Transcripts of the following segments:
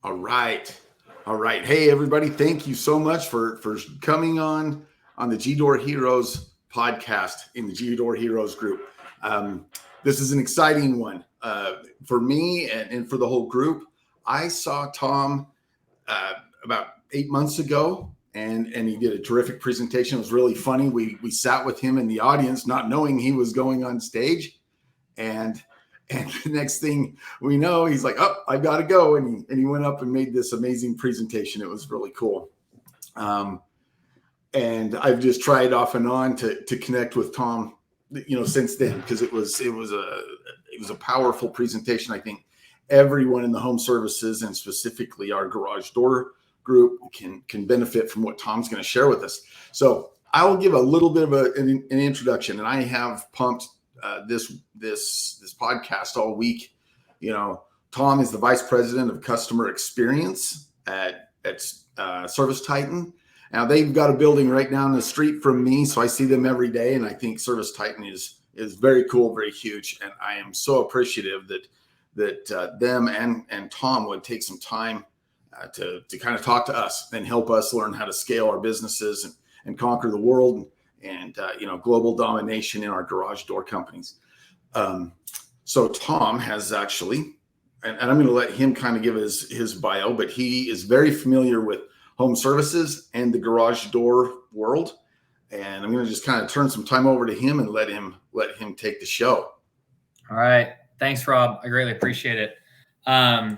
All right. All right. Hey, everybody. Thank you so much for coming on the G Door Heroes podcast in the G Door Heroes group. This is an exciting one for me and for the whole group. I saw Tom about 8 months ago, and he did a terrific presentation. It was really funny. We sat with him in the audience, not knowing he was going on stage, and the next thing we know, he's like, "Oh, I got to go," and he went up and made this amazing presentation. It was really cool. And I've just tried off and on to connect with Tom, since then, because it was a powerful presentation. I think everyone in the home services and specifically our garage door group can benefit from what Tom's going to share with us. So I will give a little bit of an introduction, and I have pumped this podcast all week. Tom is the vice president of customer experience at ServiceTitan. Now they've got a building right down the street from me, so I see them every day, and I think ServiceTitan is very cool, very huge, and I am so appreciative that them and Tom would take some time to kind of talk to us and help us learn how to scale our businesses and conquer the world and global domination in our garage door companies. So Tom has actually, and I'm going to let him kind of give his bio, but he is very familiar with home services and the garage door world. And I'm going to just kind of turn some time over to him and let him take the show. All right. Thanks, Rob. I greatly appreciate it. I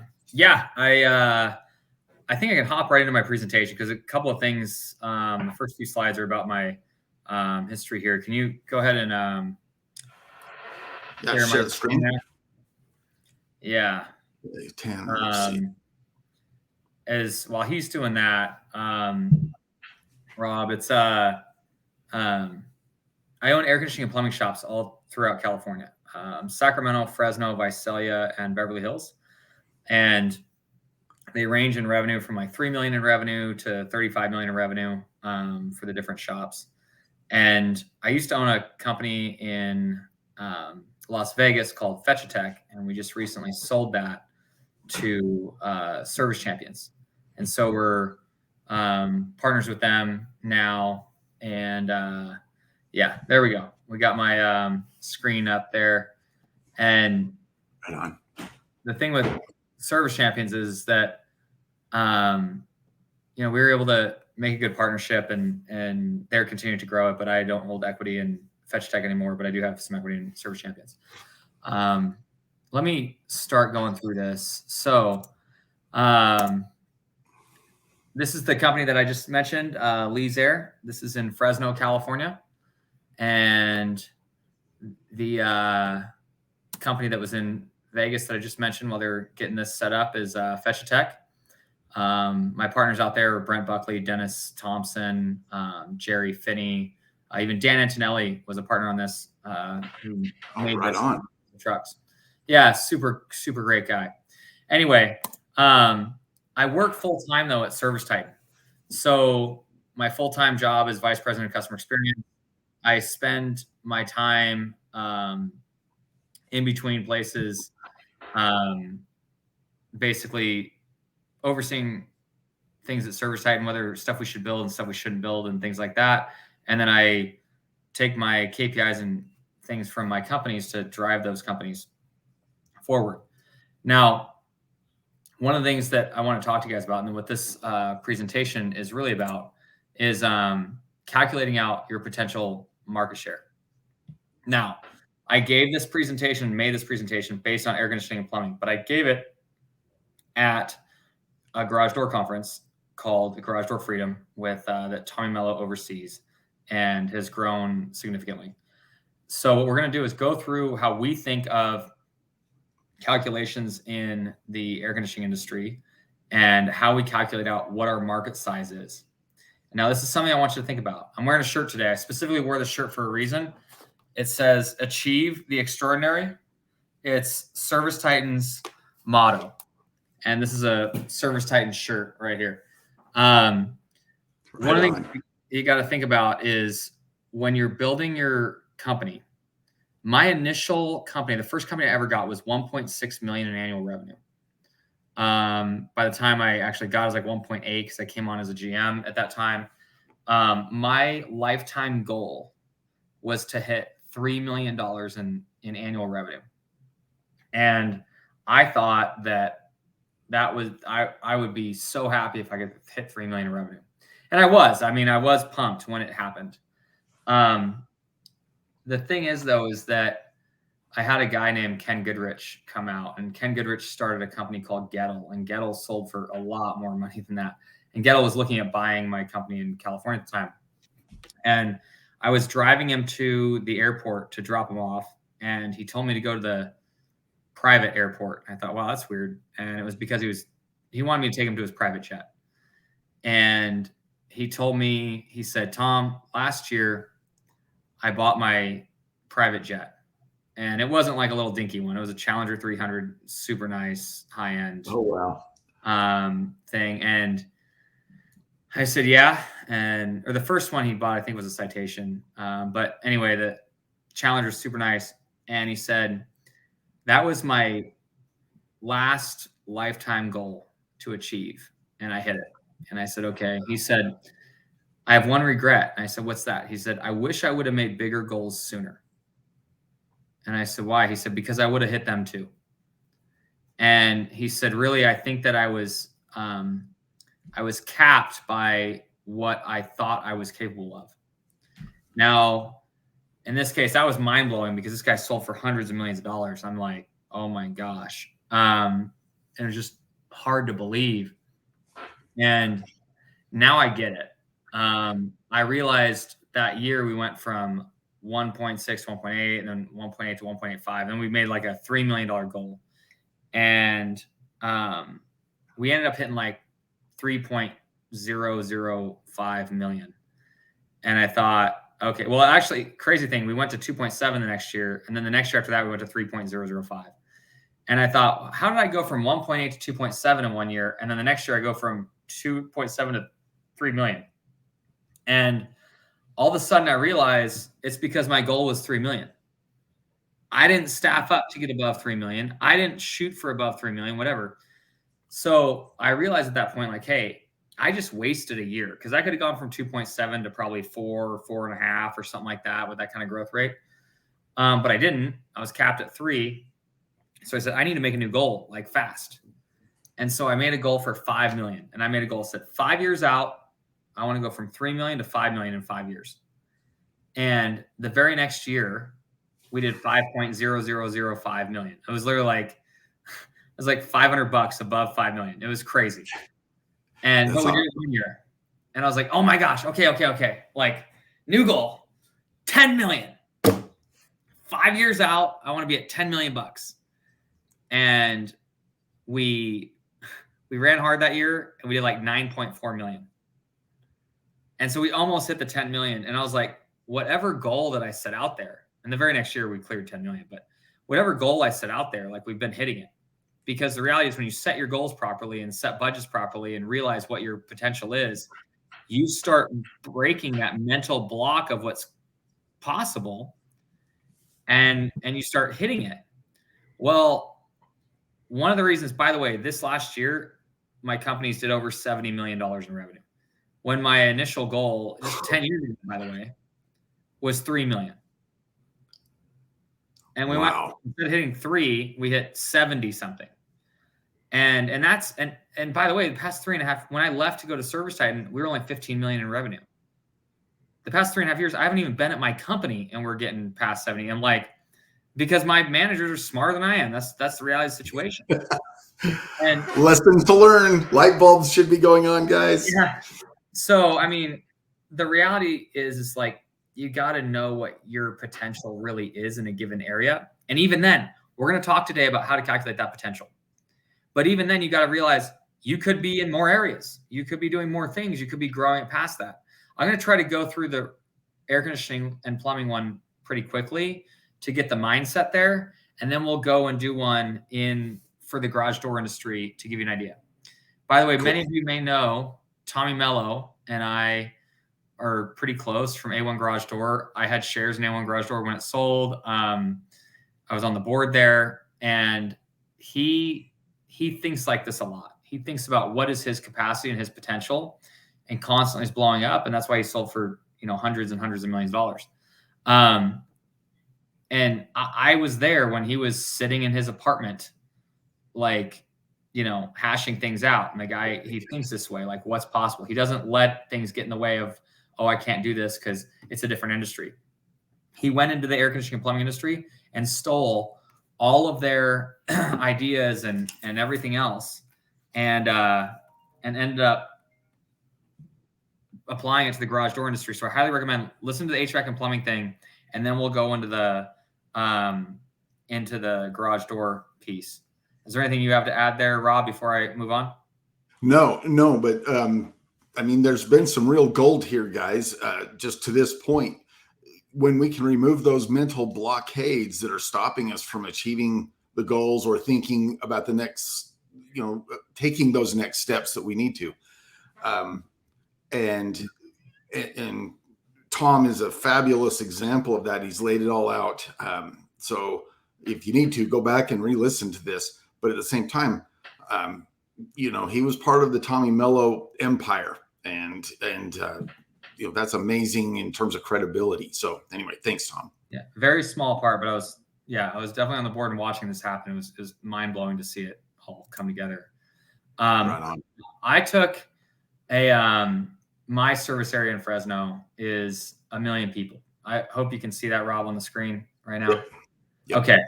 think I can hop right into my presentation because a couple of things, the first few slides are about my history here. Can you go ahead and share the screen there? Yeah. As while he's doing that, Rob, it's I own air conditioning and plumbing shops all throughout California, Sacramento, Fresno, Visalia, and Beverly Hills, and they range in revenue from like $3 million in revenue to $35 million in revenue for the different shops. And I used to own a company in Las Vegas called Fetch-A-Tech, and we just recently sold that to Service Champions. And so we're partners with them now. And there we go. We got my screen up there. And right on. The thing with Service Champions is that, we were able to make a good partnership and they're continuing to grow it, but I don't hold equity in Fetch-A-Tech anymore, but I do have some equity in Service Champions. Let me start going through this. So this is the company that I just mentioned, Lee's Air. This is in Fresno, California. And the company that was in Vegas that I just mentioned while they're getting this set up is Fetch-A-Tech. My partners out there are Brent Buckley, Dennis Thompson, Jerry Finney, even Dan Antonelli was a partner on this, who made right on trucks. Yeah, super, super great guy. Anyway, I work full-time, though, at ServiceTitan. So my full-time job is vice president of customer experience. I spend my time in between places, basically overseeing things at ServiceTitan, whether stuff we should build and stuff we shouldn't build and things like that. And then I take my KPIs and things from my companies to drive those companies forward. Now, one of the things that I want to talk to you guys about, and what this presentation is really about, is calculating out your potential market share. Now, I gave this presentation, made this presentation based on air conditioning and plumbing, but I gave it at a garage door conference called the Garage Door Freedom with that Tommy Mello oversees and has grown significantly. So what we're going to do is go through how we think of calculations in the air conditioning industry and how we calculate out what our market size is. Now, this is something I want you to think about. I'm wearing a shirt today. I specifically wore the shirt for a reason. It says, "Achieve the extraordinary." It's ServiceTitan's motto. And this is a ServiceTitan shirt right here. One of the things you got to think about is when you're building your company. My initial company, the first company I ever got, was $1.6 million in annual revenue. By the time I actually got, I was like 1.8 because I came on as a GM at that time. My lifetime goal was to hit $3 million in annual revenue. And I thought that was, I would be so happy if I could hit 3 million in revenue. And I was pumped when it happened. The thing is though, is that I had a guy named Ken Goodrich come out, and Ken Goodrich started a company called Gettle, and Gettle sold for a lot more money than that. And Gettle was looking at buying my company in California at the time. And I was driving him to the airport to drop him off, and he told me to go to the private airport. I thought, wow, that's weird. And it was because he wanted me to take him to his private jet. And he told me, he said, Tom, last year I bought my private jet. And it wasn't like a little dinky one. It was a Challenger 300, super nice, high end. Oh, wow. Thing. And I said, yeah. Or the first one he bought, I think, was a Citation. But anyway, the Challenger is super nice. And he said, that was my last lifetime goal to achieve. And I hit it. And I said, okay. He said, I have one regret. And I said, what's that? He said, I wish I would have made bigger goals sooner. And I said, why? He said, because I would have hit them too. And he said, really, I think that I was capped by what I thought I was capable of. Now, in this case, that was mind blowing because this guy sold for hundreds of millions of dollars. I'm like, oh my gosh. And it was just hard to believe. And now I get it. I realized that year we went from 1.6 to 1.8 and then 1.8 to 1.85. And we made like a $3 million goal. And we ended up hitting like 3.005 million. And I thought, okay, well, actually, crazy thing, we went to 2.7 the next year. And then the next year after that, we went to 3.005. And I thought, how did I go from 1.8 to 2.7 in 1 year? And then the next year I go from 2.7 to 3 million. And all of a sudden I realized it's because my goal was 3 million. I didn't staff up to get above 3 million. I didn't shoot for above 3 million, whatever. So I realized at that point, like, hey, I just wasted a year because I could have gone from 2.7 to probably 4 or 4.5 or something like that with that kind of growth rate. But I didn't. I was capped at 3. So I said, I need to make a new goal, like fast. And so I made a goal for 5 million. And I made a goal that said 5 years out, I want to go from 3 million to 5 million in 5 years. And the very next year, we did 5.0005 million. It was literally like, it was like $500 above 5 million. It was crazy. And but we did it 1 year. And I was like, oh my gosh, okay. Like, new goal, 10 million. 5 years out, I want to be at 10 million bucks. And we ran hard that year and we did like 9.4 million. And so we almost hit the 10 million. And I was like, whatever goal that I set out there, and the very next year we cleared 10 million, but whatever goal I set out there, like, we've been hitting it. Because the reality is when you set your goals properly and set budgets properly and realize what your potential is, you start breaking that mental block of what's possible and you start hitting it. Well, one of the reasons, by the way, this last year, my companies did over $70 million in revenue. When my initial goal, just 10 years ago, by the way, was 3 million. And we went, instead of hitting 3, we hit 70 something. And that's, and by the way, the past 3.5, when I left to go to ServiceTitan, we were only 15 million in revenue. The past 3.5 years, I haven't even been at my company and we're getting past 70. I'm like, because my managers are smarter than I am. That's the reality of the situation. And lessons to learn. Light bulbs should be going on, guys. Yeah. So, I mean, the reality is like, you got to know what your potential really is in a given area. And even then, we're going to talk today about how to calculate that potential. But even then, you got to realize you could be in more areas. You could be doing more things. You could be growing past that. I'm going to try to go through the air conditioning and plumbing one pretty quickly to get the mindset there. And then we'll go and do one for the garage door industry to give you an idea. By the way, Many of you may know Tommy Mello and I are pretty close from A1 Garage Door. I had shares in A1 Garage Door when it sold. I was on the board there, and he he thinks like this a lot. He thinks about what is his capacity and his potential, and constantly is blowing up. And that's why he sold for, hundreds and hundreds of millions of dollars. And I was there when he was sitting in his apartment, like, hashing things out. And the guy, he thinks this way, like what's possible. He doesn't let things get in the way of, oh, I can't do this because it's a different industry. He went into the air conditioning and plumbing industry and stole all of their ideas and everything else, and ended up applying it to the garage door industry. So I highly recommend listen to the HVAC and plumbing thing, and then we'll go into the garage door piece. Is there anything you have to add there, Rob, before I move on? No, but there's been some real gold here, guys. Just to this point, when we can remove those mental blockades that are stopping us from achieving the goals or thinking about the next, taking those next steps that we need to. And Tom is a fabulous example of that. He's laid it all out. So if you need to, go back and re-listen to this. But at the same time, he was part of the Tommy Mello empire, and that's amazing in terms of credibility. So anyway, thanks, Tom. Yeah, very small part, but I was definitely on the board and watching this happen. It was mind blowing to see it all come together. Right on. I took my service area in Fresno is 1 million people. I hope you can see that, Rob, on the screen right now. Yep. Okay.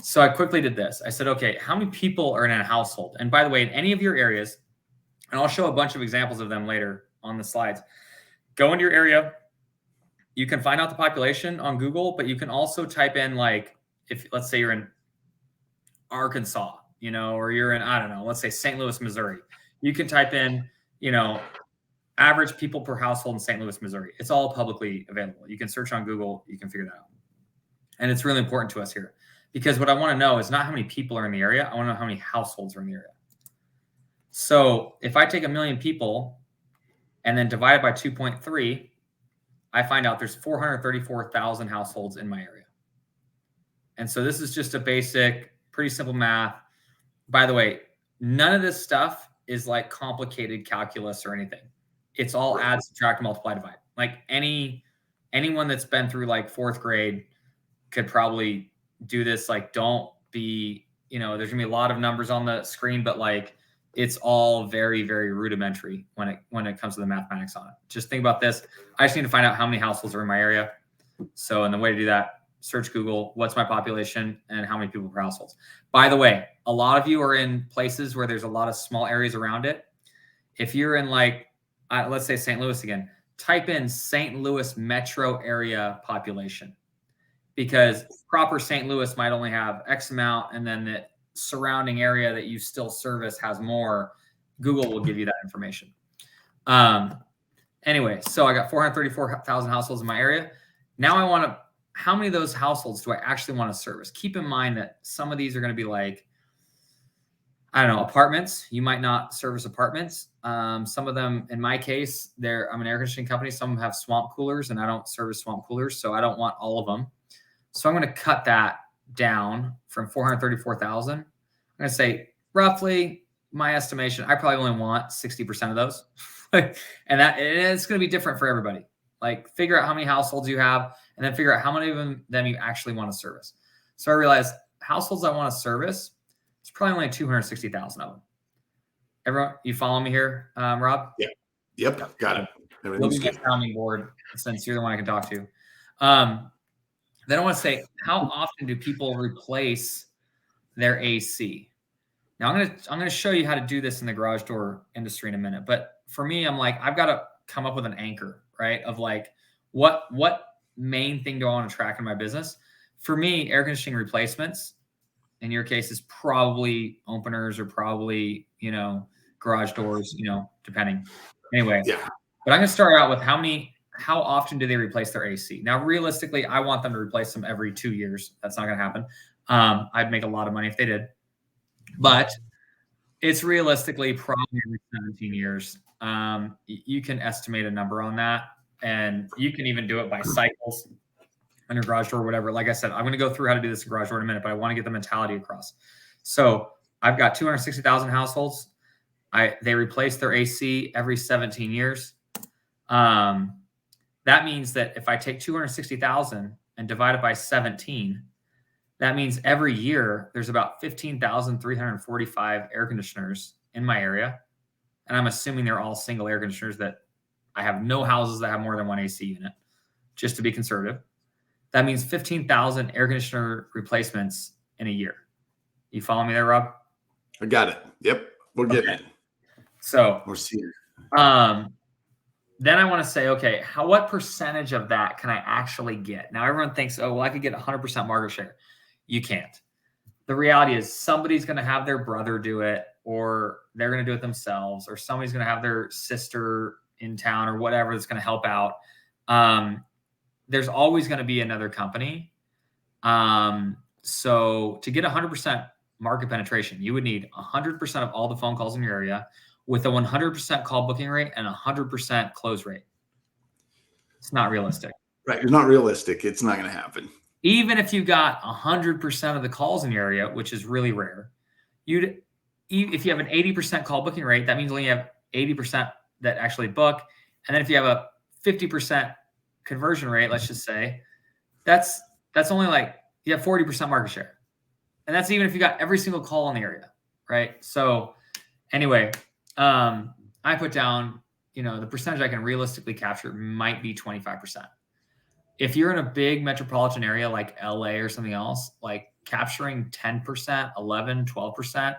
So I quickly did this. I said, okay, how many people are in a household? And by the way, in any of your areas, and I'll show a bunch of examples of them later on the slides, go into your area. You can find out the population on Google, but you can also type in, like, if let's say you're in Arkansas, or you're in, I don't know, let's say St. Louis, Missouri. You can type in, average people per household in St. Louis, Missouri. It's all publicly available. You can search on Google. You can figure that out. And it's really important to us here, because what I want to know is not how many people are in the area. I want to know how many households are in the area. So if I take 1 million people and then divide it by 2.3, I find out there's 434,000 households in my area. And so this is just a basic, pretty simple math. By the way, none of this stuff is like complicated calculus or anything. It's all add, subtract, multiply, divide. Like anyone that's been through like 4th grade could probably do this. Like, don't be, there's gonna be a lot of numbers on the screen, but like, it's all very, very rudimentary when it comes to the mathematics on it. Just think about this. I just need to find out how many households are in my area. So, and the way to do that, search Google, what's my population and how many people per household. By the way, a lot of you are in places where there's a lot of small areas around it. If you're in like, let's say St. Louis again, type in St. Louis metro area population, because proper St. Louis might only have X amount, and then the surrounding area that you still service has more. Google will give you that information. Anyway, so I got 434,000 households in my area. Now I want to, how many of those households do I actually want to service? Keep in mind that some of these are going to be like, I don't know, apartments. You might not service apartments. Some of them, in my case, I'm an air conditioning company. Some of them have swamp coolers, and I don't service swamp coolers, so I don't want all of them. So I'm going to cut that down from 434,000. I'm going to say roughly, my estimation, I probably only want 60% of those. and it's going to be different for everybody. Like, figure out how many households you have, and then figure out how many of them you actually want to service. So I realized households I want to service, it's probably only 260,000 of them. Everyone, you follow me here, Rob? Yeah. Yep. Got it. Everything's good. Sounding board, since you're the one I can talk to. Then I want to say, how often do people replace their AC? Now I'm going to show you how to do this in the garage door industry in a minute. But for me, I'm like, I've got to come up with an anchor, right? Of like, what main thing do I want to track in my business? For me, air conditioning replacements, in your case, is probably openers or probably, garage doors, depending. Anyway, yeah. But I'm going to start out with how often do they replace their AC? Now, realistically, I want them to replace them every 2 years. That's not going to happen. I'd make a lot of money if they did. But it's realistically probably every 17 years. You can estimate a number on that. And you can even do it by cycles on your garage door or whatever. Like I said, I'm going to go through how to do this in garage door in a minute, but I want to get the mentality across. So I've got 260,000 households. They replace their AC every 17 years. That means that if I take 260,000 and divide it by 17, that means every year there's about 15,345 air conditioners in my area. And I'm assuming they're all single air conditioners, that I have no houses that have more than one AC unit, just to be conservative. That means 15,000 air conditioner replacements in a year. You follow me there, Rob? I got it. Yep. We're getting it. So we're seeing it. Then I want to say, okay, what percentage of that can I actually get? Now everyone thinks, oh, well, I could get 100% market share. You can't. The reality is somebody's going to have their brother do it, or they're going to do it themselves, or somebody's going to have their sister in town or whatever that's going to help out. There's always going to be another company. So to get 100% market penetration, you would need 100% of all the phone calls in your area with a 100% call booking rate and 100% close rate. It's not realistic. Right. It's not realistic. It's not going to happen. Even if you got 100% of the calls in your area, which is really rare, if you have an 80% call booking rate, that means only you have 80% that actually book. And then if you have a 50% conversion rate, let's just say, that's only like you have 40% market share. And that's even if you got every single call in the area, right? So anyway, I put down, the percentage I can realistically capture might be 25%. If you're in a big metropolitan area like LA or something else, like capturing 10%, 11, 12%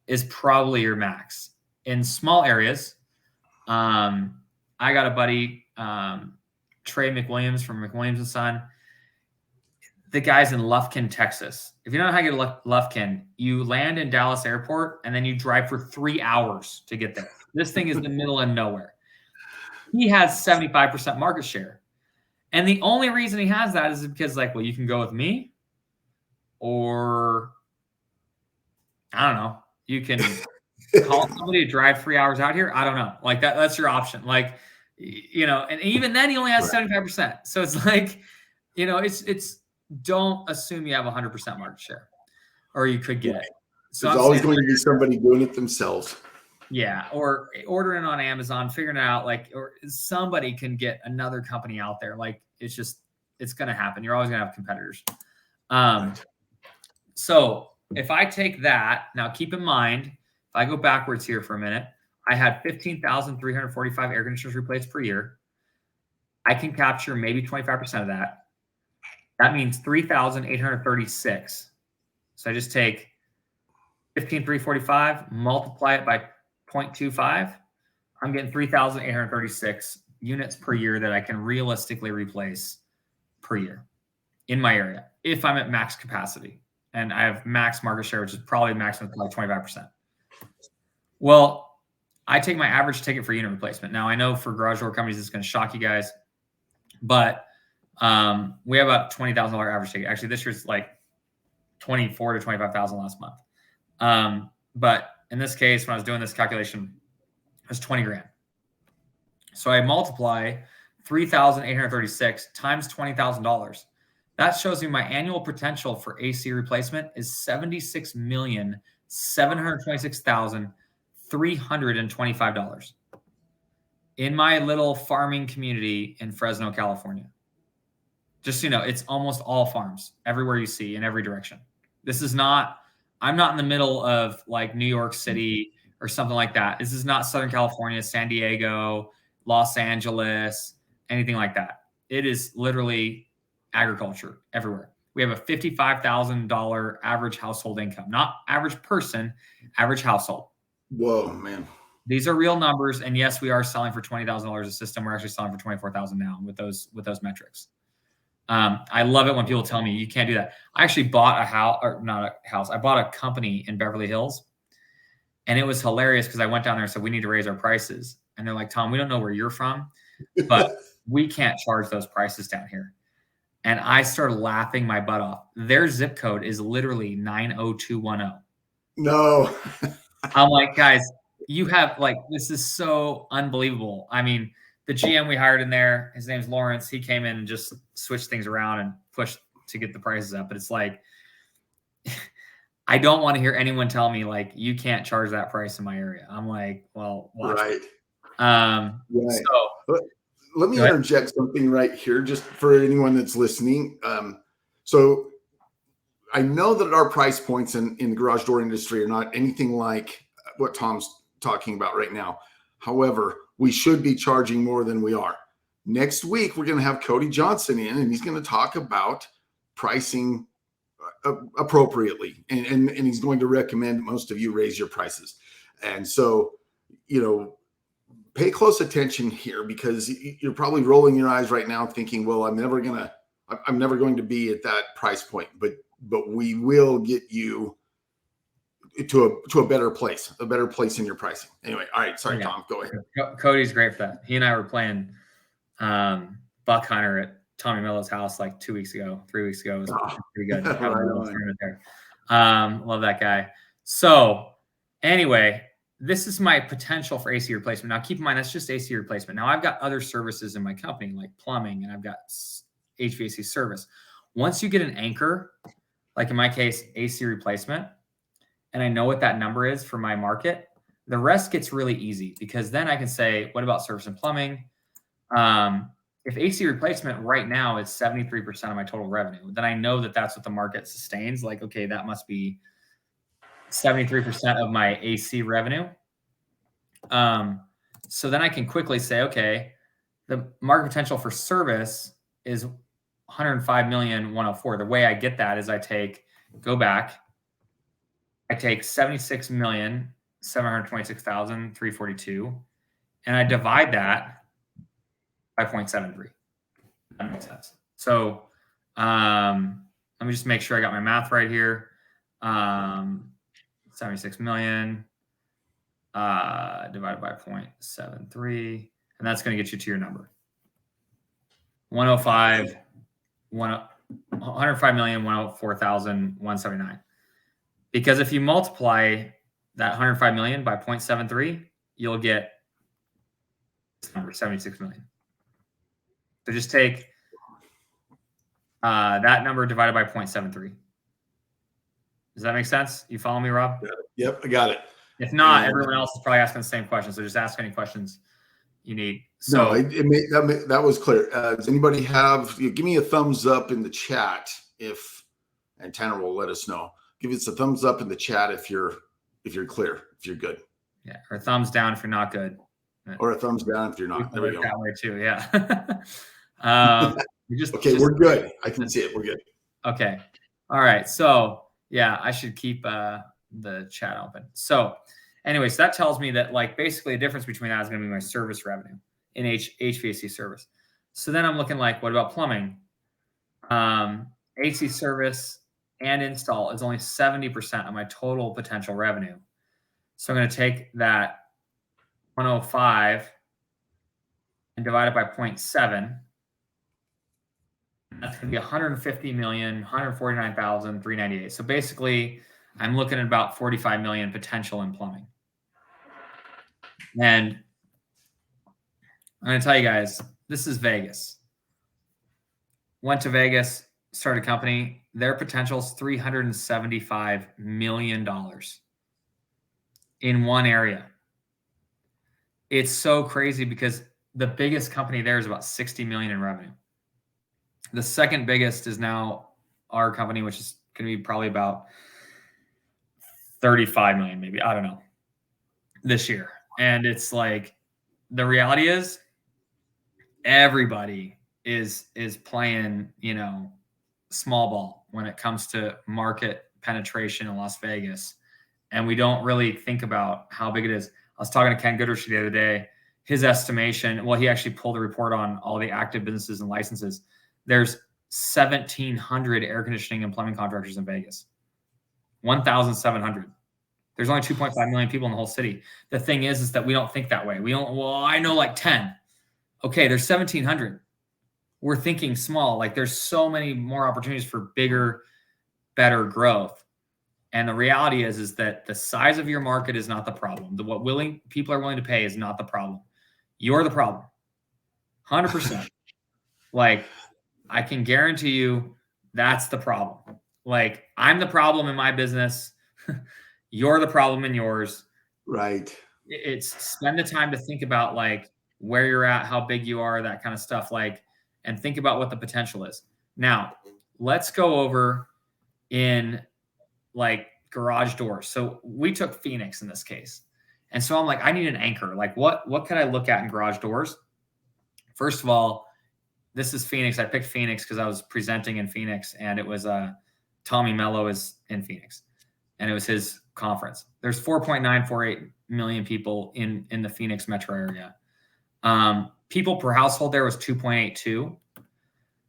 is probably your max. In small areas, I got a buddy, Trey McWilliams from McWilliams & Son. The guy's in Lufkin, Texas. If you don't know how to get to Lufkin, you land in Dallas Airport and then you drive for 3 hours to get there. This thing is in the middle of nowhere. He has 75% market share. And the only reason he has that is because, well, you can go with me, or I don't know, you can call somebody to drive 3 hours out here. I don't know. That's your option. And even then he only has 75%. So it's it's don't assume you have 100% market share, or you could get it. So there's always going to be somebody doing it themselves. Yeah, or ordering on Amazon, figuring it out, or somebody can get another company out there. It's going to happen. You're always going to have competitors. So if I take that, now keep in mind, if I go backwards here for a minute, I had 15,345 air conditioners replaced per year. I can capture maybe 25% of that. That means 3,836. So I just take 15,345, multiply it by 0.25. I'm getting 3,836 units per year that I can realistically replace per year in my area if I'm at max capacity. And I have max market share, which is probably maximum like 25%. Well, I take my average ticket for unit replacement. Now, I know for garage door companies, it's going to shock you guys, but we have about $20,000 average ticket. Actually, this year's like 24 to 25,000 last month. But in this case, when I was doing this calculation, it was 20 grand. So I multiply 3,836 times $20,000. That shows me my annual potential for AC replacement is $76,726,325 in my little farming community in Fresno, California. Just so you know, it's almost all farms everywhere you see in every direction. I'm not in the middle of New York City or something like that. This is not Southern California, San Diego, Los Angeles, anything like that. It is literally agriculture everywhere. We have a $55,000 average household income, not average person, average household. Whoa, man. These are real numbers. And yes, we are selling for $20,000 a system. We're actually selling for $24,000 now with those metrics. I love it when people tell me you can't do that. I actually bought a house, or not a house. I bought a company in Beverly Hills, and it was hilarious because I went down there and said, we need to raise our prices. And they're like, Tom, we don't know where you're from, but we can't charge those prices down here. And I started laughing my butt off. Their zip code is literally 90210. No. I'm like, guys, you have this is so unbelievable. I mean, the GM we hired in there, his name's Lawrence. He came in and just switched things around and pushed to get the prices up. But it's I don't want to hear anyone tell me like, you can't charge that price in my area. I'm like, well, watch. Right. Right. So let me interject something right here, just for anyone that's listening. So I know that our price points in the garage door industry are not anything like what Tom's talking about right now. However, we should be charging more than we are. Next week, we're going to have Cody Johnson in, and he's going to talk about pricing appropriately. And he's going to recommend most of you raise your prices. And so, pay close attention here, because you're probably rolling your eyes right now thinking, well, I'm never going to be at that price point, but we will get you to a better place in your pricing. Anyway, all right. Sorry, Tom, go ahead. Cody's great for that. He and I were playing buck hunter at Tommy Mello's house like 3 weeks ago. It was pretty good. Love that guy. So anyway, this is my potential for AC replacement. Now, keep in mind, that's just AC replacement. Now, I've got other services in my company like plumbing, and I've got HVAC service. Once you get an anchor, like in my case, AC replacement, and I know what that number is for my market, the rest gets really easy, because then I can say, what about service and plumbing? If AC replacement right now is 73% of my total revenue, then I know that that's what the market sustains. Like, okay, that must be 73% of my AC revenue. So then I can quickly say, okay, the market potential for service is 105,104. The way I get that is I take 76,726,342, and I divide that by 0.73. That makes sense. So let me just make sure I got my math right here. 76 million divided by 0.73, and that's going to get you to your number. 105,104,179. Because if you multiply that 105 million by 0.73, you'll get this number, 76 million. So just take that number divided by 0.73. Does that make sense? You follow me, Rob? Yep, I got it. If not, everyone else is probably asking the same question. So just ask any questions you need. So that was clear. Does anybody give me a thumbs up in the chat and Tanner will let us know. Give us a thumbs up in the chat if you're clear, if you're good. Yeah, or a thumbs down if you're not good. Or a thumbs down if you're not. There we go. That way too, yeah. We're good. I can see it. We're good. Okay. All right. So yeah, I should keep the chat open. So anyways, that tells me that like basically the difference between that is going to be my service revenue in HVAC service. So then I'm looking like, what about plumbing? AC service and install is only 70% of my total potential revenue. So I'm going to take that 105 and divide it by 0.7. That's going to be 150,149,398. So basically, I'm looking at about 45 million potential in plumbing. And I'm going to tell you guys, this is Vegas. Went to Vegas, started a company. Their potential is $375 million in one area. It's so crazy because the biggest company there is about 60 million in revenue. The second biggest is now our company, which is going to be probably about 35 million, maybe. I don't know, this year. And it's like, the reality is everybody is playing, small ball when it comes to market penetration in Las Vegas. And we don't really think about how big it is. I was talking to Ken Goodrich the other day. His estimation, he actually pulled a report on all the active businesses and licenses. There's 1,700 air conditioning and plumbing contractors in Vegas. 1,700. There's only 2.5 million people in the whole city. The thing is that we don't think that way. I know like 10. Okay, there's 1,700. We're thinking small. Like there's so many more opportunities for bigger, better growth. And the reality is that the size of your market is not the problem. What people are willing to pay is not the problem. You're the problem. 100%. Like, I can guarantee you that's the problem. Like, I'm the problem in my business. You're the problem in yours. Right. It's spend the time to think about like where you're at, how big you are, that kind of stuff, like, and think about what the potential is. Now, let's go over in like garage doors. So we took Phoenix in this case. And so I'm like, I need an anchor. Like what can I look at in garage doors? First of all, this is Phoenix. I picked Phoenix because I was presenting in Phoenix, and it was Tommy Mello is in Phoenix, and it was his conference. There's 4.948 million people in the Phoenix metro area. People per household there was 2.82.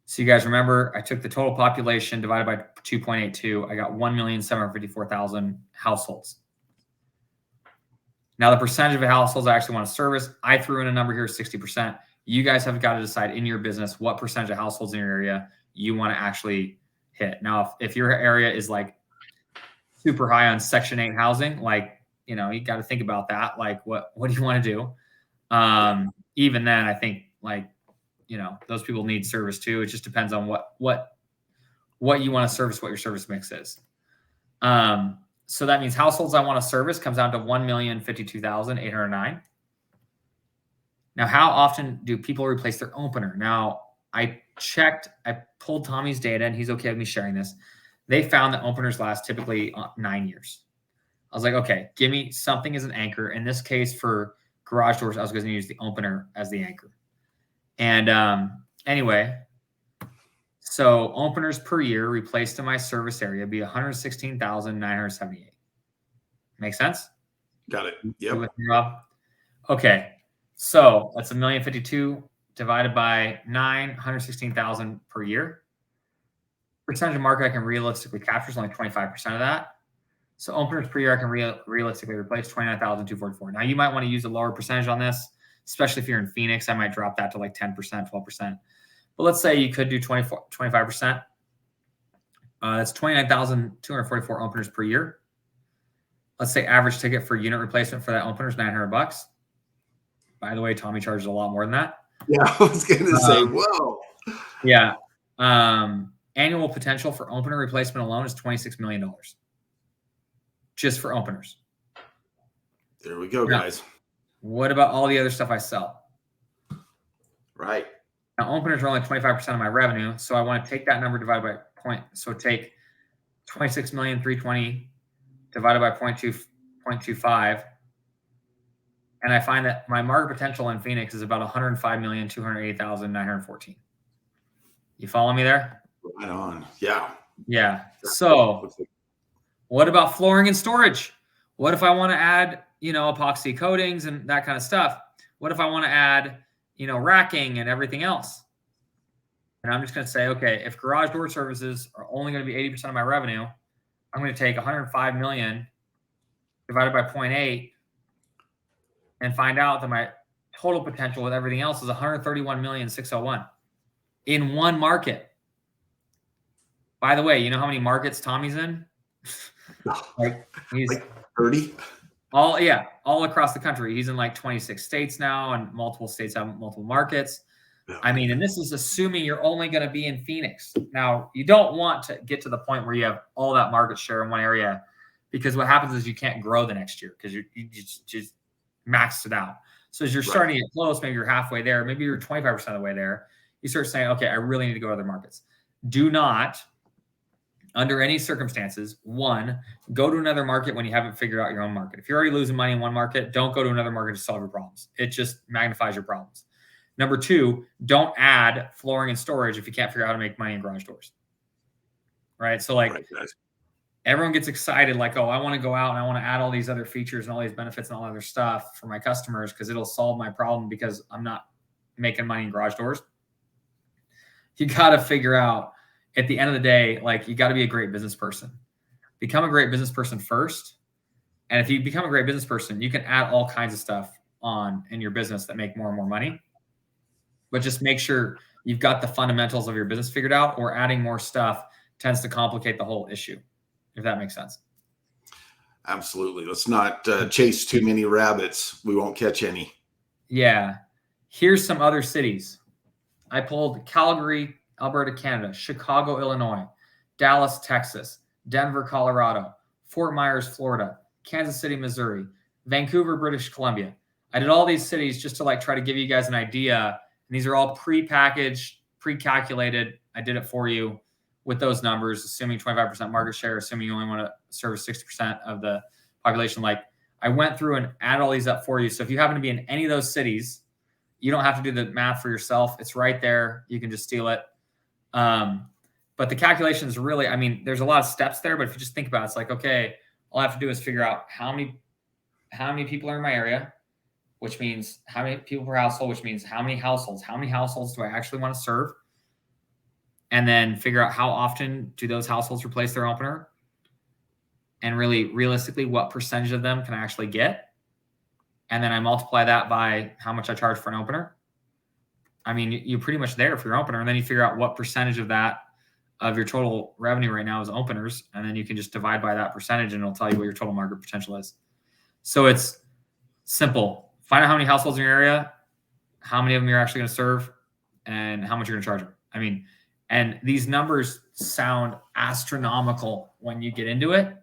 So you guys remember, I took the total population divided by 2.82. I got 1,754,000 households. Now the percentage of households I actually want to service, I threw in a number here, 60%. You guys have got to decide in your business what percentage of households in your area you want to actually hit. Now, if your area is like super high on Section 8 housing, like, you got to think about that. Like, what do you want to do? Even then, I think like, those people need service too. It just depends on what you want to service, what your service mix is. So that means households I want to service comes down to 1,052,809. Now, how often do people replace their opener? Now, I pulled Tommy's data, and he's okay with me sharing this. They found that openers last typically 9 years. I was like, okay, give me something as an anchor. In this case, for garage doors, I was going to use the opener as the anchor. And anyway, so openers per year replaced in my service area be 116,978. Make sense? Got it. Yep. Rob? Okay. So that's 1,052,000 divided by 116,000 per year. Percentage of market I can realistically capture is only 25% of that. So openers per year I can realistically replace 29,244. Now you might want to use a lower percentage on this, especially if you're in Phoenix. I might drop that to like 10%, 12%. But let's say you could do 25%. That's 29,244 openers per year. Let's say average ticket for unit replacement for that opener is $900. By the way, Tommy charges a lot more than that. Yeah, I was going to say, whoa. Yeah. Annual potential for opener replacement alone is $26 million. Just for openers. There we go, guys. What about all the other stuff I sell? Right. Now, openers are only 25% of my revenue, so I want to take that number divided by point. So take 26,320,000 divided by 0.25, and I find that my market potential in Phoenix is about 105,280,914. You follow me there? Right on. Yeah. Yeah. So what about flooring and storage? What if I want to add, epoxy coatings and that kind of stuff? What if I want to add, racking and everything else? And I'm just going to say, okay, if garage door services are only going to be 80% of my revenue, I'm going to take 105 million divided by 0.8 and find out that my total potential with everything else is 131,601 in one market. By the way, you know how many markets Tommy's in? He's like 30. All across the country. He's in like 26 states now, and multiple states have multiple markets. Yeah. I mean, and this is assuming you're only going to be in Phoenix. Now, you don't want to get to the point where you have all that market share in one area, because what happens is you can't grow the next year because you just maxed it out. So as you're starting to get close, maybe you're halfway there, maybe you're 25% of the way there, you start saying, okay, I really need to go to other markets. Do not, under any circumstances, one, go to another market when you haven't figured out your own market. If you're already losing money in one market, don't go to another market to solve your problems. It just magnifies your problems. Number two, don't add flooring and storage if you can't figure out how to make money in garage doors. Right? So everyone gets excited like, oh, I want to go out and I want to add all these other features and all these benefits and all other stuff for my customers because it'll solve my problem because I'm not making money in garage doors. You got to figure out, at the end of the day, like, you got to be a great business person. Become a great business person first. And if you become a great business person, you can add all kinds of stuff on in your business that make more and more money. But just make sure you've got the fundamentals of your business figured out, or adding more stuff tends to complicate the whole issue, if that makes sense. Absolutely. Let's not chase too many rabbits. We won't catch any. Yeah. Here's some other cities. I pulled Calgary, Alberta, Canada, Chicago, Illinois, Dallas, Texas, Denver, Colorado, Fort Myers, Florida, Kansas City, Missouri, Vancouver, British Columbia. I did all these cities just to like try to give you guys an idea. And these are all pre-packaged, pre-calculated. I did it for you with those numbers, assuming 25% market share, assuming you only want to service 60% of the population. Like I went through and added all these up for you. So if you happen to be in any of those cities, you don't have to do the math for yourself. It's right there. You can just steal it. But the calculations really, I mean, there's a lot of steps there, but if you just think about it, it's like, okay, all I have to do is figure out how many people are in my area, which means how many people per household, which means how many households do I actually want to serve? And then figure out how often do those households replace their opener? And really realistically, what percentage of them can I actually get? And then I multiply that by how much I charge for an opener. I mean, you're pretty much there for your opener. And then you figure out what percentage of that, of your total revenue right now is openers. And then you can just divide by that percentage and it'll tell you what your total market potential is. So it's simple. Find out how many households in your area, how many of them you're actually going to serve, and how much you're going to charge them. I mean, and these numbers sound astronomical when you get into it,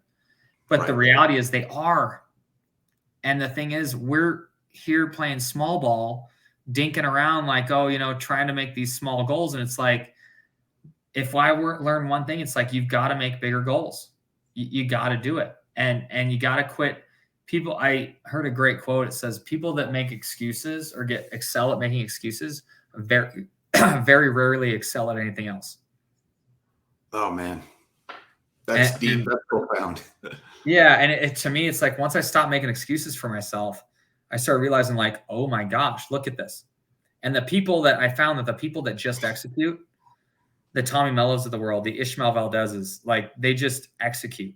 but the reality is they are. And the thing is, we're here playing small ball, dinking around like, oh, trying to make these small goals. And it's like, if I learn one thing, it's like, you've got to make bigger goals. You got to do it. And you got to quit. People, I heard a great quote. It says, people that make excuses or excel at making excuses very, very rarely excel at anything else. Oh man, that's deep. That's profound. Yeah. And to me, it's like, once I stopped making excuses for myself, I started realizing like, oh my gosh, look at this. And the people that I found, that the people that just execute, the Tommy Mellos of the world, the Ishmael Valdezes, like they just execute.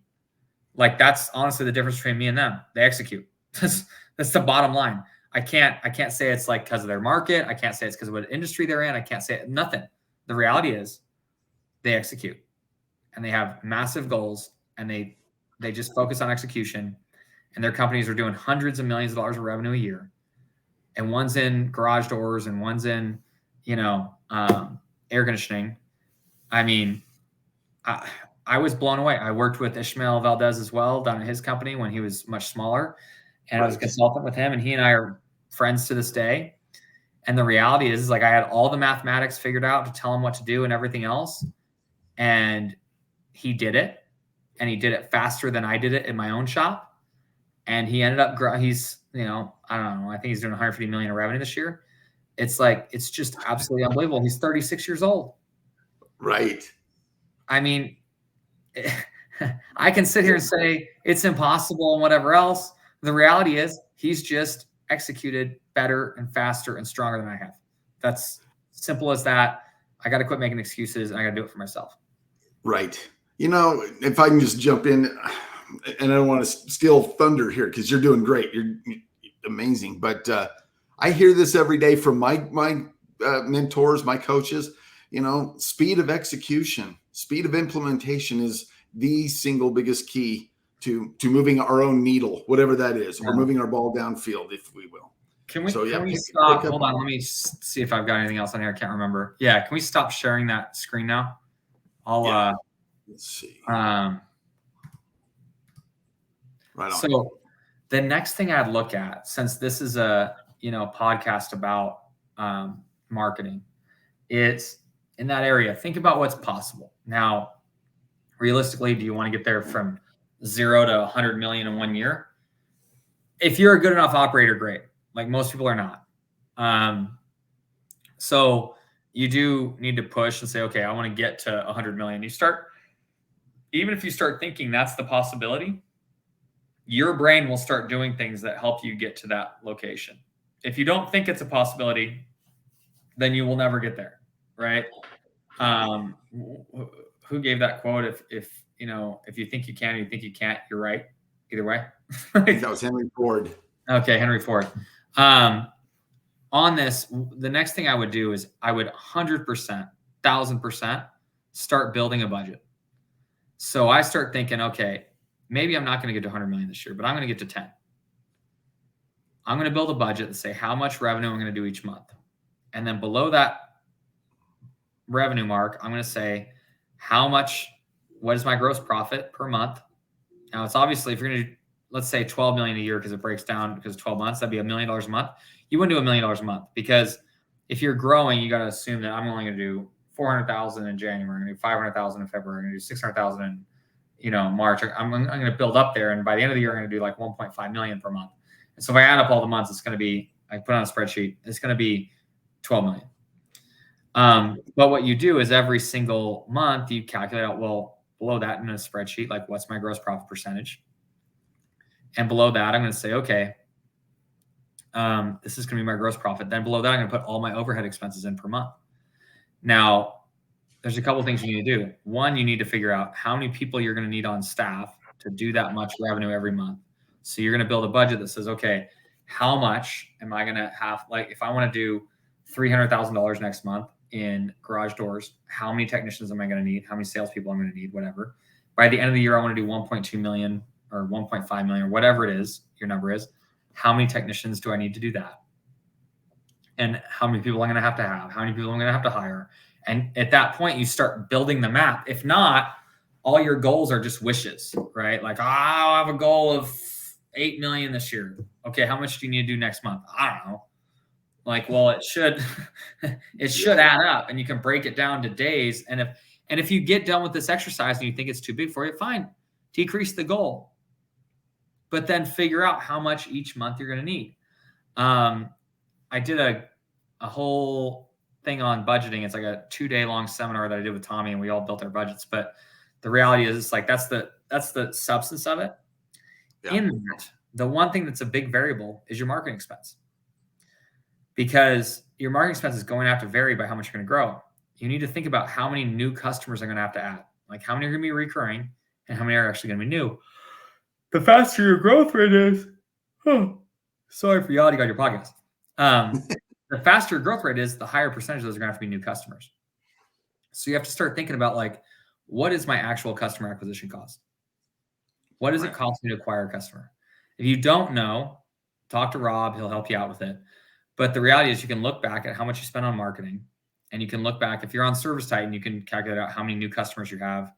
Like that's honestly the difference between me and them. They execute. That's the bottom line. I can't say it's like because of their market. I can't say it's because of what industry they're in. I can't say nothing. The reality is they execute and they have massive goals and they just focus on execution, and their companies are doing hundreds of millions of dollars of revenue a year. And one's in garage doors and one's in, air conditioning. I mean, I was blown away. I worked with Ishmael Valdez as well down at his company when he was much smaller, and I was a consultant with him, and he and I are friends to this day. And the reality is like I had all the mathematics figured out to tell him what to do and everything else. And he did it, and he did it faster than I did it in my own shop. And he ended up, he's, I don't know, I think he's doing 150 million in revenue this year. It's like, it's just absolutely unbelievable. He's 36 years old. Right. I mean, I can sit here and say it's impossible and whatever else. The reality is he's just executed better and faster and stronger than I have. That's simple as that. I got to quit making excuses and I got to do it for myself. Right. If I can just jump in, and I don't want to steal thunder here because you're doing great. You're amazing. But I hear this every day from my mentors, my coaches, speed of execution, speed of implementation is the single biggest key to moving our own needle, whatever that is, or moving our ball downfield, if we will. Can we stop? Hold on. Let me see if I've got anything else on here. I can't remember. Yeah. Can we stop sharing that screen now? Let's see. Right on. So the next thing I'd look at, since this is a, podcast about marketing, it's in that area. Think about what's possible. Now, realistically, do you want to get there from 0 to 100 million in 1 year? If you're a good enough operator, great. Like most people are not. So you do need to push and say, okay, I want to get to 100 million. Even if you start thinking that's the possibility, your brain will start doing things that help you get to that location. If you don't think it's a possibility, then you will never get there, right? Who gave that quote? If you think you can, you think you can't, you're right. Either way. I think that was Henry Ford. Okay, Henry Ford. On this, the next thing I would do is I would 100%, 1000% start building a budget. So I start thinking, okay, maybe I'm not going to get to 100 million this year, but I'm going to get to 10. I'm going to build a budget and say how much revenue I'm going to do each month. And then below that revenue mark, I'm going to say what is my gross profit per month? Now it's obviously, if you're going to, let's say 12 million a year, because it breaks down because 12 months, that'd be $1 million a month. You wouldn't do $1 million a month, because if you're growing, you got to assume that I'm only going to do 400,000 in January, I'm going to do 500,000 in February, I'm going to do 600,000 in, March. I'm going to build up there. And by the end of the year, I'm going to do like 1.5 million per month. And so if I add up all the months, it's going to be, I put on a spreadsheet, it's going to be 12 million. But what you do is every single month you calculate out, well, below that in a spreadsheet, like what's my gross profit percentage? And below that, I'm going to say, okay, this is going to be my gross profit. Then below that, I'm going to put all my overhead expenses in per month. Now, there's a couple of things you need to do. One, you need to figure out how many people you're going to need on staff to do that much revenue every month. So you're going to build a budget that says, okay, how much am I going to have? Like, if I want to do $300,000 next month in garage doors, how many technicians am I going to need? How many salespeople I'm going to need? Whatever. By the end of the year, I want to do 1.2 million or 1.5 million or whatever it is, your number is. How many technicians do I need to do that? And how many people I'm going to have? How many people I'm going to have to hire? And at that point, you start building the map. If not, all your goals are just wishes, right? Like, I'll have a goal of 8 million this year. Okay, how much do you need to do next month? I don't know. Like, well, it should add up, and you can break it down to days. And if you get done with this exercise and you think it's too big for you, fine, decrease the goal, but then figure out how much each month you're going to need. I did a whole thing on budgeting. It's like a 2-day long seminar that I did with Tommy, and we all built our budgets. But the reality is, it's like that's the substance of it. Yeah. In that, the one thing that's a big variable is your marketing expense, because your marketing expense is going to have to vary by how much you're going to grow. You need to think about how many new customers are going to have to add, like how many are going to be recurring and how many are actually going to be new. The faster your growth rate is, sorry for yawning on your podcast. The faster growth rate is, the higher percentage of those are going to have to be new customers. So you have to start thinking about, like, what is my actual customer acquisition cost? What does it cost me to acquire a customer? If you don't know, talk to Rob. He'll help you out with it. But the reality is, you can look back at how much you spend on marketing, and you can look back, if you're on ServiceTitan, you can calculate out how many new customers you have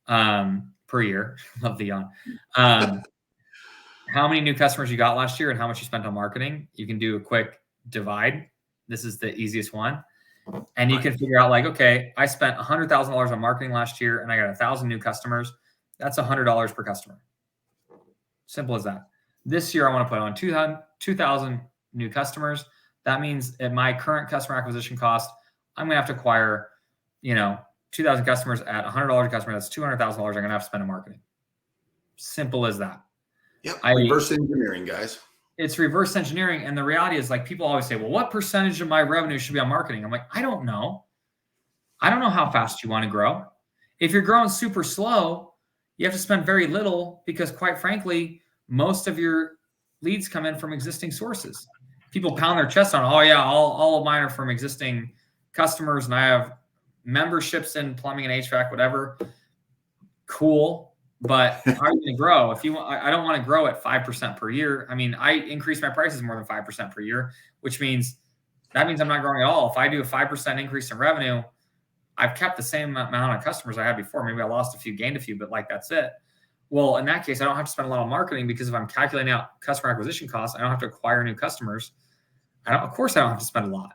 per year. Love the yawn. How many new customers you got last year and how much you spent on marketing. You can do a quick divide. This is the easiest one. And you can figure out, like, okay, I spent $100,000 on marketing last year and I got 1,000 new customers. That's $100 per customer. Simple as that. This year, I want to put on 2,000 new customers. That means at my current customer acquisition cost, I'm going to have to acquire, 2,000 customers at $100 a customer. That's $200,000 I'm going to have to spend on marketing. Simple as that. Yep. Reverse engineering, guys. It's reverse engineering. And the reality is, like, people always say, well, what percentage of my revenue should be on marketing? I'm like, I don't know. I don't know how fast you want to grow. If you're growing super slow, you have to spend very little, because quite frankly, most of your leads come in from existing sources. People pound their chest on, oh yeah, all of mine are from existing customers, and I have memberships in plumbing and HVAC, whatever. Cool. But how are you going to grow? I don't want to grow at 5% per year. I mean, I increase my prices more than 5% per year, which means I'm not growing at all. If I do a 5% increase in revenue, I've kept the same amount of customers I had before. Maybe I lost a few, gained a few, but like, that's it. Well, in that case, I don't have to spend a lot on marketing, because if I'm calculating out customer acquisition costs, I don't have to acquire new customers. Of course, I don't have to spend a lot.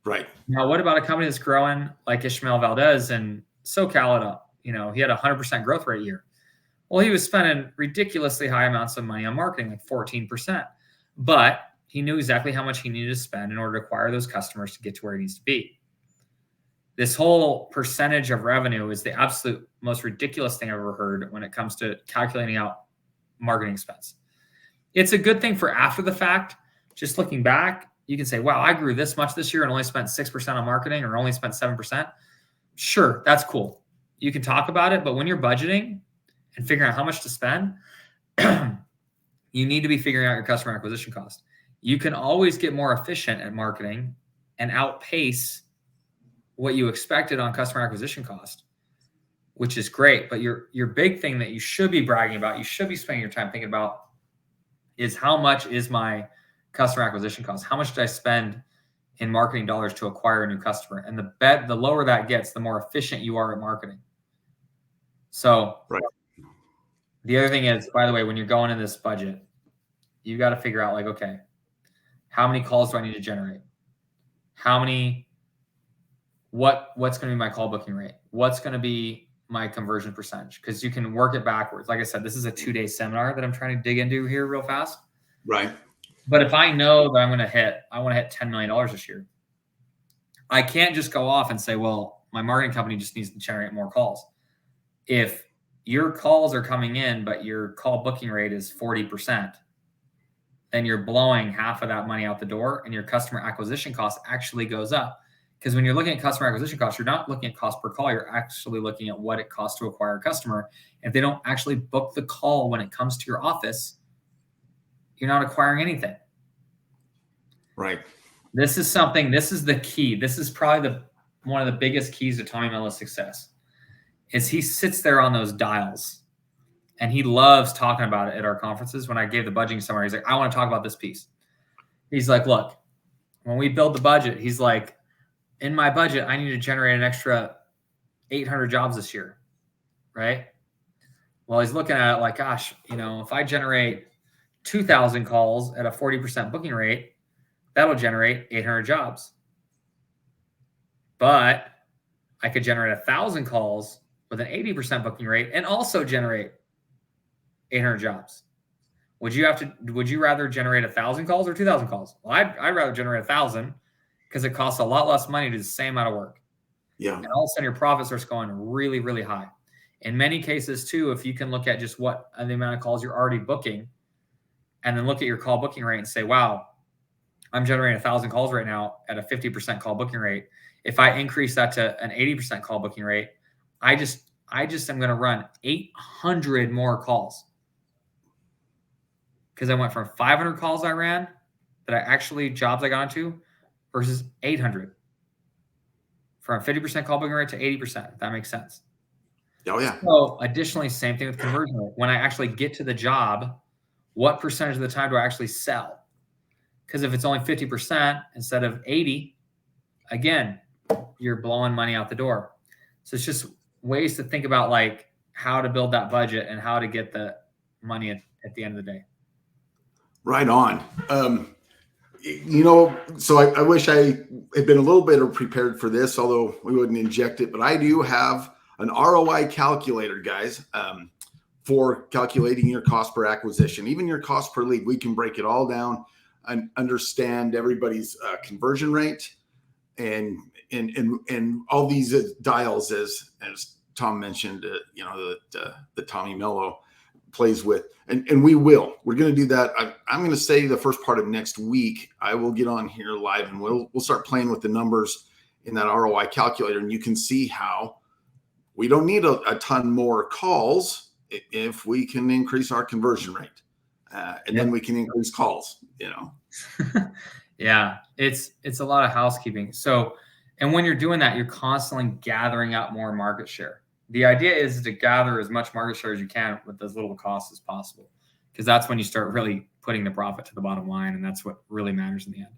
Right. Now, what about a company that's growing like Ishmael Valdez and SoCal? He had a 100% growth rate year. Well, he was spending ridiculously high amounts of money on marketing, like 14%. But he knew exactly how much he needed to spend in order to acquire those customers to get to where he needs to be. This whole percentage of revenue is the absolute most ridiculous thing I've ever heard when it comes to calculating out marketing expense. It's a good thing for after the fact. Just looking back, you can say, wow, I grew this much this year and only spent 6% on marketing, or only spent 7%. Sure, that's cool. You can talk about it, but when you're budgeting and figuring out how much to spend, you need to be figuring out your customer acquisition cost. You can always get more efficient at marketing and outpace what you expected on customer acquisition cost, which is great. But your big thing that you should be bragging about, you should be spending your time thinking about, is how much is my customer acquisition cost? How much did I spend in marketing dollars to acquire a new customer? And the lower that gets, the more efficient you are at marketing. So right. The other thing is, by the way, when you're going in this budget, you got to figure out like, okay, how many calls do I need to generate? What's going to be my call booking rate? What's going to be my conversion percentage? Because you can work it backwards. Like I said, this is a 2-day seminar that I'm trying to dig into here real fast. Right. But if I know that I want to hit $10 million this year, I can't just go off and say, well, my marketing company just needs to generate more calls. If your calls are coming in, but your call booking rate is 40%, then you're blowing half of that money out the door, and your customer acquisition cost actually goes up. Because when you're looking at customer acquisition costs, you're not looking at cost per call. You're actually looking at what it costs to acquire a customer. If they don't actually book the call when it comes to your office, you're not acquiring anything. Right. This is the key. This is probably one of the biggest keys to Tommy Mello's success is he sits there on those dials and he loves talking about it at our conferences. When I gave the budgeting seminar, he's like, I want to talk about this piece. He's like, look, when we build the budget, he's like, in my budget, I need to generate an extra 800 jobs this year. Right. Well, he's looking at it like, gosh, if I generate 2,000 calls at a 40% booking rate, that'll generate 800 jobs. But I could generate 1,000 calls with an 80% booking rate and also generate 800 jobs. Would you rather generate 1,000 calls or 2,000 calls? Well, I'd rather generate 1,000 because it costs a lot less money to do the same amount of work. Yeah. And all of a sudden your profit starts going really, really high. In many cases too, if you can look at just the amount of calls you're already booking and then look at your call booking rate and say, wow, I'm generating 1,000 calls right now at a 50% call booking rate. If I increase that to an 80% call booking rate, I just am going to run 800 more calls because I went from 500 calls I ran jobs I got onto versus 800 from a 50% call booking rate to 80%. If that makes sense. Oh yeah. So additionally, same thing with conversion rate. When I actually get to the job, what percentage of the time do I actually sell? Because if it's only 50% instead of 80, again, you're blowing money out the door. So it's just ways to think about like how to build that budget and how to get the money at the end of the day. Right on. So I wish I had been a little better prepared for this, although we wouldn't inject it, but I do have an ROI calculator, guys, for calculating your cost per acquisition, even your cost per lead. We can break it all down and understand everybody's conversion rate and all these dials as Tom mentioned, that Tommy Mello plays with, and we're going to do that. I'm going to say the first part of next week, I will get on here live and we'll start playing with the numbers in that ROI calculator. And you can see how we don't need a ton more calls if we can increase our conversion rate. Then we can increase calls, Yeah, it's a lot of housekeeping. So, and when you're doing that, you're constantly gathering up more market share. The idea is to gather as much market share as you can with as little cost as possible, because that's when you start really putting the profit to the bottom line, and that's what really matters in the end.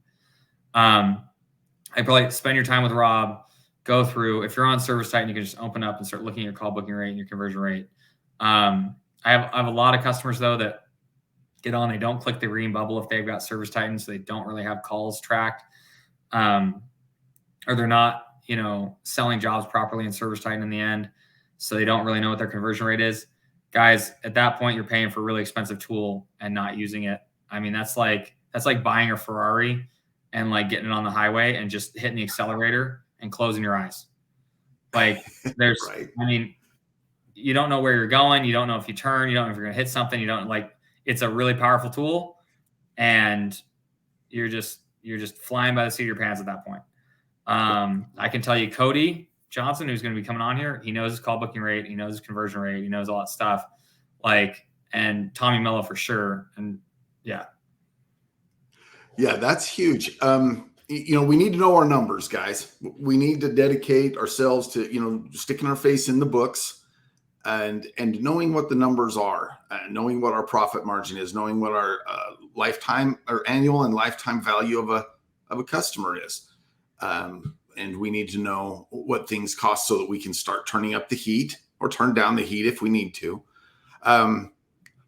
I probably spend your time with Rob, go through. If you're on ServiceTitan, you can just open up and start looking at your call booking rate and your conversion rate. I have a lot of customers though that get on, they don't click the green bubble if they've got ServiceTitan, so they don't really have calls tracked, or they're not, selling jobs properly in ServiceTitan in the end, so they don't really know what their conversion rate is. Guys, at that point, you're paying for a really expensive tool and not using it. I mean, that's like buying a Ferrari and like getting it on the highway and just hitting the accelerator and closing your eyes. Like there's, right. I mean, you don't know where you're going. You don't know if you turn, you don't know if you're going to hit something. You don't it's a really powerful tool and you're just flying by the seat of your pants at that point. I can tell you Cody Johnson, who's going to be coming on here, he knows his call booking rate. He knows his conversion rate. He knows all that stuff. And Tommy Mello for sure. And yeah, that's huge. We need to know our numbers, guys. We need to dedicate ourselves to, sticking our face in the books and knowing what the numbers are, knowing what our profit margin is, knowing what our lifetime or annual and lifetime value of a customer is. And we need to know what things cost so that we can start turning up the heat or turn down the heat if we need to.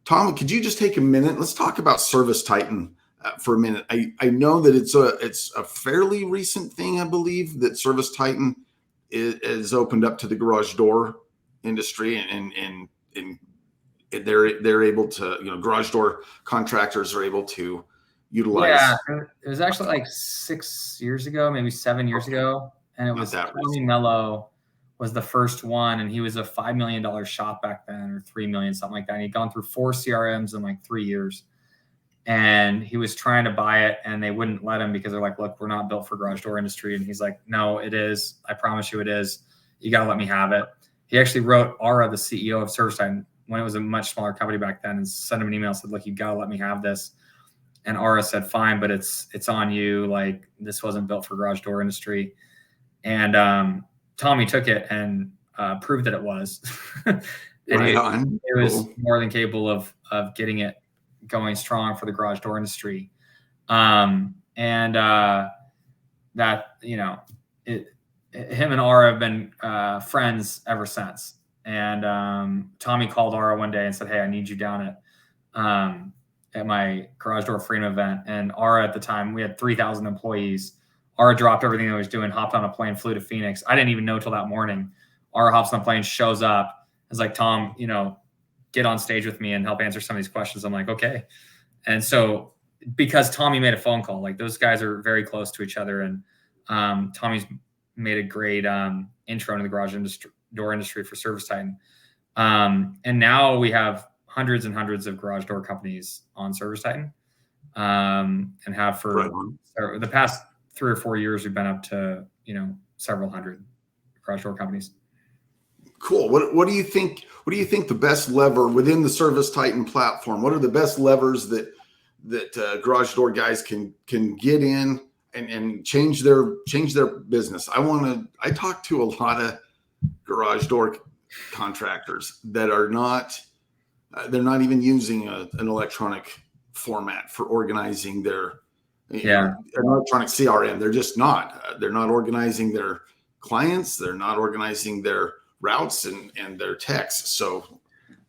Tom, could you just take a minute? Let's talk about ServiceTitan for a minute. I know that it's a fairly recent thing, I believe, that ServiceTitan is opened up to the garage door industry, and they're able to, garage door contractors are able to utilize. Yeah, it was actually like 6 years ago, maybe 7 years ago, and it was Tommy Mello was the first one, and he was a $5 million shop back then, or $3 million, something like that. And he'd gone through 4 CRMs in like 3 years, and he was trying to buy it, and they wouldn't let him because they're like, "Look, we're not built for garage door industry." And he's like, "No, it is. I promise you, it is. You got to let me have it." He actually wrote Ara, the CEO of ServiceTitan, when it was a much smaller company back then, and sent him an email, said, "Look, you got to let me have this." And Ara said, "Fine, but it's on you. Like, this wasn't built for garage door industry." And Tommy took it and proved that it was. And it was more than capable of getting it going strong for the garage door industry. That, him and Ara have been friends ever since. And Tommy called Ara one day and said, "Hey, I need you down at my garage door freedom event." And Ara, at the time, we had 3,000 employees. Ara dropped everything that he was doing, hopped on a plane, flew to Phoenix. I didn't even know till that morning. Ara hops on a plane, shows up. Is like, "Tom, get on stage with me and help answer some of these questions." I'm like, "Okay." And so, because Tommy made a phone call, like, those guys are very close to each other. And Tommy's made a great intro into the garage door industry for ServiceTitan. And now we have hundreds and hundreds of garage door companies on ServiceTitan, and have for the past 3 or 4 years. We've been up to several hundred garage door companies. Cool. What do you think? What do you think the best lever within the ServiceTitan platform? What are the best levers that garage door guys can get in and change their business? I talk to a lot of garage door contractors that are not. They're not even using an electronic format for organizing their an electronic CRM. They're just not. They're not organizing their clients. They're not organizing their routes and their texts. So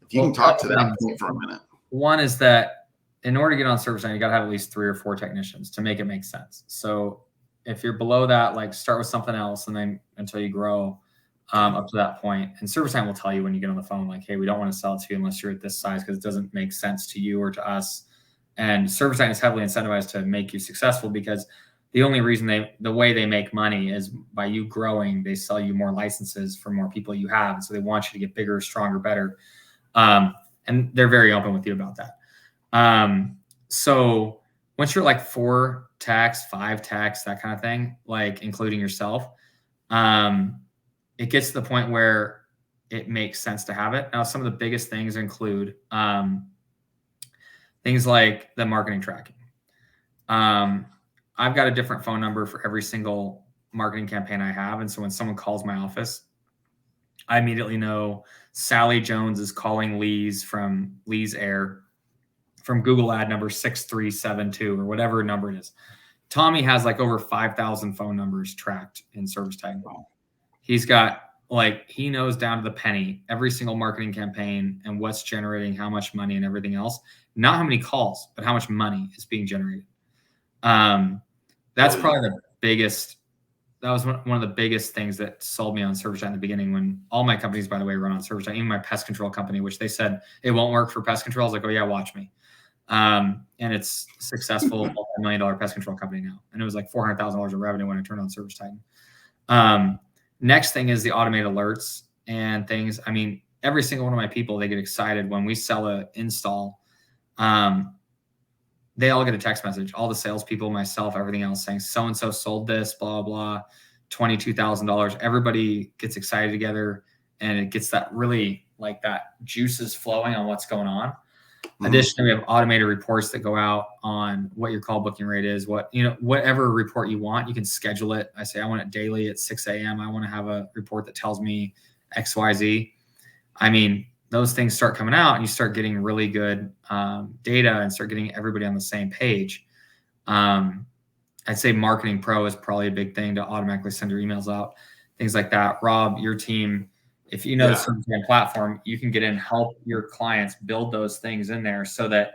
if you can talk to that point for a minute. One is that in order to get on ServiceTitan, you got to have at least 3 or 4 technicians to make it make sense. So if you're below that, like, start with something else, and then until you grow up to that point. And ServiceTitan will tell you when you get on the phone, like, "Hey, we don't want to sell it to you unless you're at this size, because it doesn't make sense to you or to us." And ServiceTitan is heavily incentivized to make you successful, because the only reason the way they make money is by you growing. They sell you more licenses for more people you have. And so they want you to get bigger, stronger, better. And they're very open with you about that. So once you're like 4 techs, 5 techs, that kind of thing, like including yourself, it gets to the point where it makes sense to have it. Now, some of the biggest things include things like the marketing tracking. I've got a different phone number for every single marketing campaign I have. And so when someone calls my office, I immediately know Sally Jones is calling Lee's from Lee's Air from Google ad number 6372 or whatever number it is. Tommy has like over 5,000 phone numbers tracked in ServiceTitan. He's got, like, he knows down to the penny every single marketing campaign and what's generating how much money and everything else. Not how many calls, but how much money is being generated. That's probably the biggest. That was one of the biggest things that sold me on ServiceTitan in the beginning, when all my companies, by the way, run on ServiceTitan, even my pest control company, which they said it won't work for pest control. I was like, "Oh yeah, watch me." And it's successful multi-million-dollar pest control company now. And it was like $400,000 of revenue when I turned on ServiceTitan. Next thing is the automated alerts and things. I mean, every single one of my people, they get excited when we sell an install. They all get a text message, all the salespeople, myself, everything else, saying so-and-so sold this, blah, blah, $22,000. Everybody gets excited together, and it gets that really, like, that juices flowing on what's going on. Additionally, we have automated reports that go out on what your call booking rate is, whatever report you want, you can schedule it. I say, I want it daily at 6 a.m. I want to have a report that tells me X, Y, Z. I mean, those things start coming out, and you start getting really good data and start getting everybody on the same page. I'd say Marketing Pro is probably a big thing to automatically send your emails out, things like that. Rob, your team If you know the ServiceTitan platform, you can get in, help your clients build those things in there so that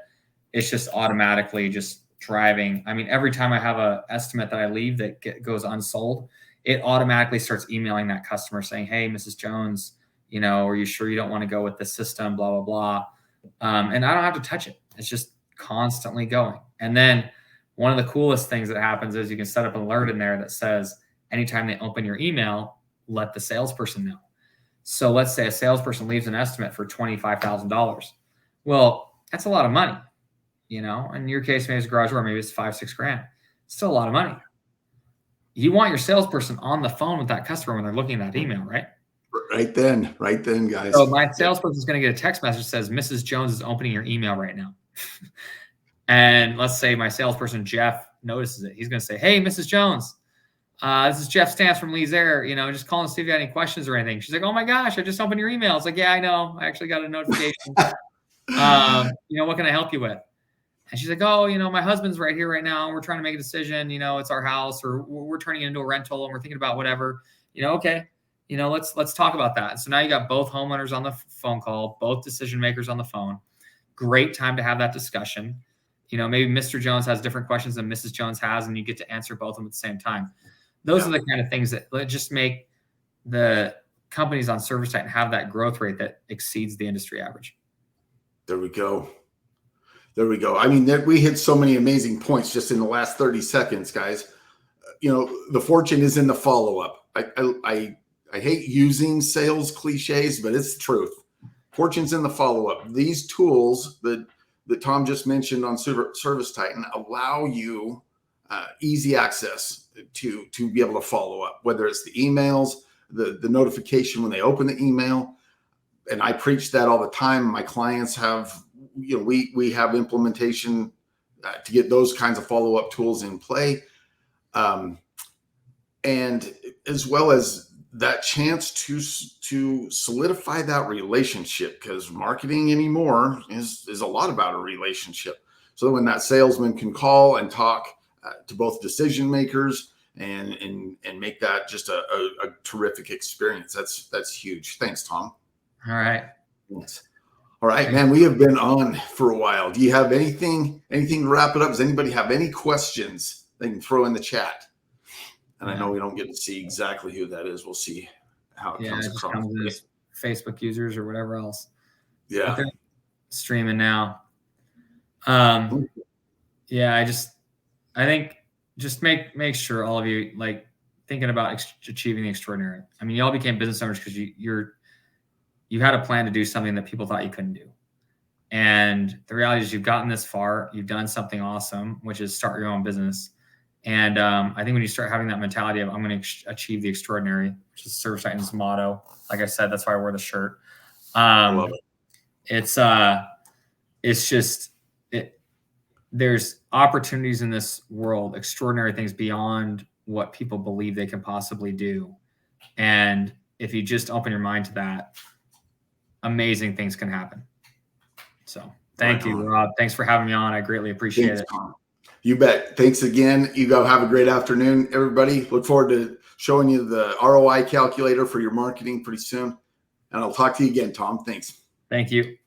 it's just automatically just driving. I mean, every time I have a estimate that I leave that goes unsold, it automatically starts emailing that customer saying, hey, Mrs. Jones, you know, are you sure you don't want to go with the system, blah, blah, blah. And I don't have to touch it. It's just constantly going. And then one of the coolest things that happens is you can set up an alert in there that says, anytime they open your email, let the salesperson know. So let's say a salesperson leaves an estimate for $25,000. Well, that's a lot of money. You know, in your case, maybe it's a garage door, maybe it's $5-6 grand. Still a lot of money. You want your salesperson on the phone with that customer when they're looking at that email, right? Right then, guys. So my salesperson is going to get a text message that says, Mrs. Jones is opening your email right now. And let's say my salesperson, Jeff, notices it. He's going to say, hey, Mrs. Jones, this is Jeff Stantz from Lee's Air. You know, just calling to see if you have any questions or anything. She's like, oh my gosh, I just opened your email. It's like, yeah, I know. I actually got a notification. You know, what can I help you with? And she's like, oh, you know, my husband's right here right now. We're trying to make a decision. You know, it's our house, or we're turning it into a rental and we're thinking about whatever. You know, okay. You know, let's talk about that. So now you got both homeowners on the phone call, both decision makers on the phone. Great time to have that discussion. You know, maybe Mr. Jones has different questions than Mrs. Jones has, and you get to answer both of them at the same time. Those are the kind of things that just make the companies on ServiceTitan have that growth rate that exceeds the industry average. There we go. I mean, we hit so many amazing points just in the last 30 seconds, guys. You know, the fortune is in the follow-up. I hate using sales cliches, but it's the truth. Fortune's in the follow-up. These tools that Tom just mentioned on ServiceTitan allow you easy access to be able to follow up, whether it's the emails, the notification when they open the email. And I preach that all the time. My clients have, you know, we have implementation to get those kinds of follow-up tools in play. And as well as that chance to solidify that relationship, because marketing anymore is a lot about a relationship. So when that salesman can call and talk to both decision makers and make that just a terrific experience, that's huge. Thanks, Tom. All right. Yes. All right, man, we have been on for a while. Do you have anything to wrap it up? Does anybody have any questions they can throw in the chat? And I know we don't get to see exactly who that is. We'll see how it comes across. Comes as Facebook users or whatever else. Yeah. They're streaming now. Yeah, I think just make sure all of you, like, thinking about achieving the extraordinary. I mean, you all became business owners because you had a plan to do something that people thought you couldn't do. And the reality is you've gotten this far, you've done something awesome, which is start your own business. And I think when you start having that mentality of I'm going to achieve the extraordinary, which is ServiceTitan's motto, like I said, that's why I wore the shirt. I love it. It's just, there's opportunities in this world, extraordinary things beyond what people believe they can possibly do. And if you just open your mind to that, amazing things can happen. So thank you, Rob. Thanks for having me on. I greatly appreciate it. Tom. You bet. Thanks again. You go have a great afternoon, everybody. Look forward to showing you the ROI calculator for your marketing pretty soon. And I'll talk to you again, Tom. Thanks. Thank you.